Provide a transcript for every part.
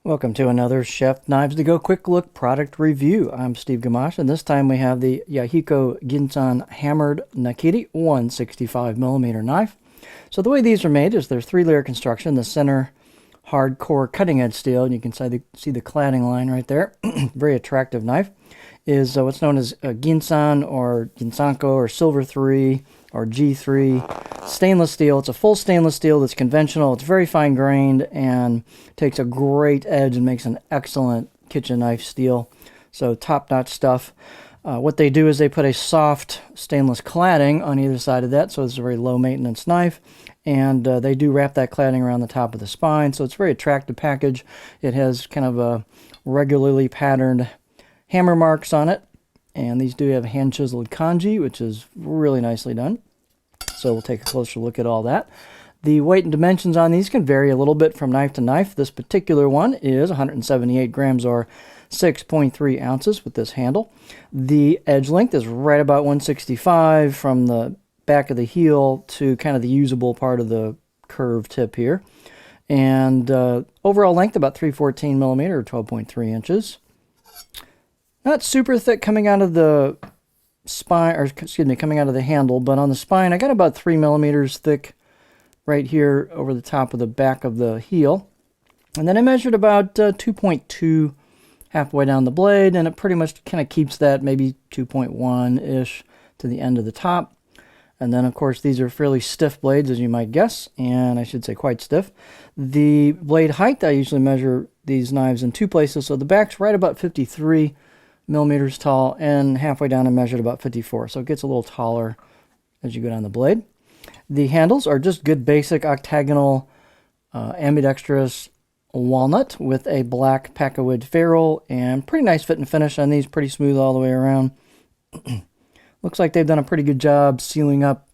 Welcome to another Chef Knives to Go Quick Look product review. I'm Steve Gamache, and this time we have the Yahiko Ginsan Hammered Nakiri 165mm knife. So the way these are made is they're three-layer construction. The center hardcore cutting-edge steel, and you can see the cladding line right there. Very attractive knife. Is what's known as Ginsan or Ginsanko or Silver 3 or G3 stainless steel. It's a full stainless steel that's conventional. It's very fine grained and takes a great edge and makes an excellent kitchen knife steel. So top-notch stuff. What they do is they put a soft stainless cladding on either side of that, so it's a very low maintenance knife. And they do wrap that cladding around the top of the spine, so it's a very attractive package. It has kind of a regularly patterned hammer marks on it, and these do have hand chiseled kanji, which is really nicely done. So we'll take a closer look at all that. The weight and dimensions on these can vary a little bit from knife to knife. This particular one is 178 grams or 6.3 ounces with this handle. The edge length is right about 165 from the back of the heel to kind of the usable part of the curved tip here. And overall length about 314mm or 12.3 inches. Not super thick coming out of the spine, or excuse me, coming out of the handle, but on the spine I got about 3mm thick right here over the top of the back of the heel. And then I measured about 2.2 halfway down the blade, and it pretty much kind of keeps that maybe 2.1-ish to the end of the top. And then, of course, these are fairly stiff blades, as you might guess, and I should say quite stiff. The blade height, I usually measure these knives in two places, so the back's right about 53 millimeters tall, and halfway down I measured about 54, so it gets a little taller as you go down the blade. The handles are just good basic octagonal ambidextrous walnut with a black packwood ferrule, and pretty nice fit and finish on these, pretty smooth all the way around. Looks like they've done a pretty good job sealing up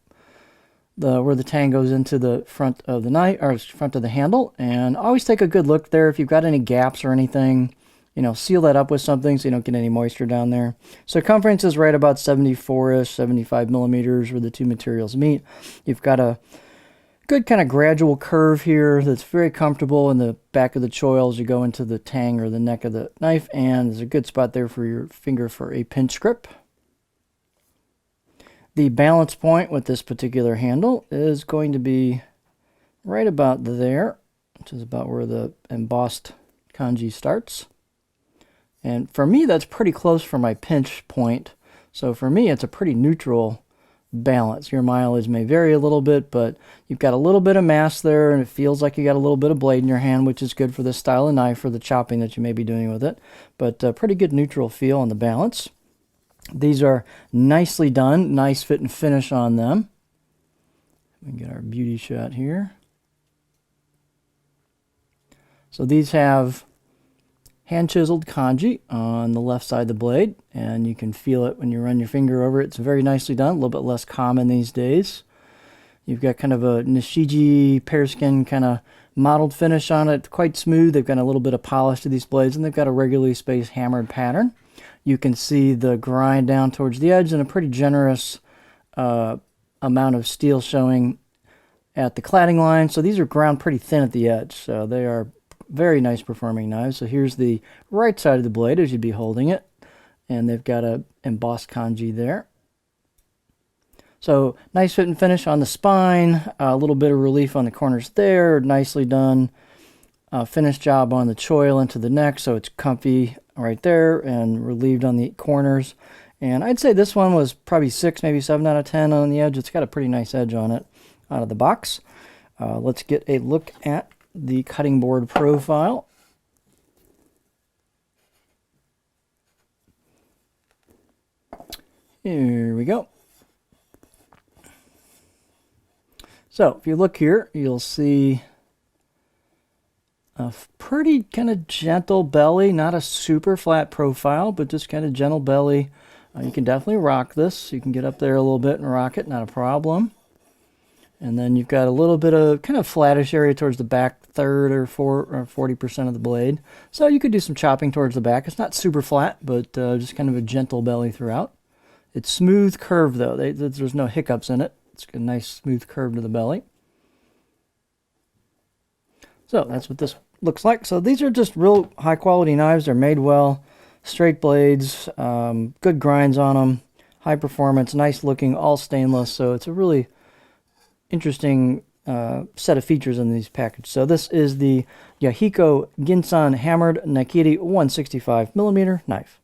where the tang goes into the front of the knife, or front of the handle, and always take a good look there. If you've got any gaps or anything, you know, seal that up with something so you don't get any moisture down there. Circumference is right about 74-ish, 75 millimeters where the two materials meet. You've got a good kind of gradual curve here that's very comfortable in the back of the choil as you go into the tang or the neck of the knife, and there's a good spot there for your finger for a pinch grip. The balance point with this particular handle is going to be right about there, which is about where the embossed kanji starts. And for me, that's pretty close for my pinch point. So for me, it's a pretty neutral balance. Your mileage may vary a little bit, but you've got a little bit of mass there, and it feels like you got a little bit of blade in your hand, which is good for this style of knife for the chopping that you may be doing with it. But pretty good neutral feel on the balance. These are nicely done, nice fit and finish on them. We can get our beauty shot here. So these have hand chiseled kanji on the left side of the blade, and you can feel it when you run your finger over it. It's very nicely done, a little bit less common these days. You've got kind of a Nishiji pearskin kind of mottled finish on it, quite smooth. They've got a little bit of polish to these blades, and they've got a regularly spaced hammered pattern. You can see the grind down towards the edge and a pretty generous amount of steel showing at the cladding line. So these are ground pretty thin at the edge, so they are very nice performing knives. So here's the right side of the blade as you'd be holding it, and they've got a embossed kanji there. So nice fit and finish on the spine, a little bit of relief on the corners there, nicely done finished job on the choil into the neck, so it's comfy right there and relieved on the corners. And I'd say this one was probably 6, maybe 7 out of 10 on the edge. It's got a pretty nice edge on it out of the box. Let's get a look at the cutting board profile. Here we go. So if you look here, you'll see a pretty kind of gentle belly, not a super flat profile, but just kind of gentle belly. You can definitely rock this. You can get up there a little bit and rock it, not a problem. And then you've got a little bit of kind of flattish area towards the back third or 40% of the blade. So you could do some chopping towards the back. It's not super flat, but just kind of a gentle belly throughout. It's smooth curve though. There's no hiccups in it. It's a nice smooth curve to the belly. So that's what this looks like. So these are just real high quality knives. They're made well, straight blades, good grinds on them, high performance, nice looking, all stainless. So it's a really interesting set of features in these packages. So this is the Yahiko Ginsan Hammered Nakiri 165mm knife.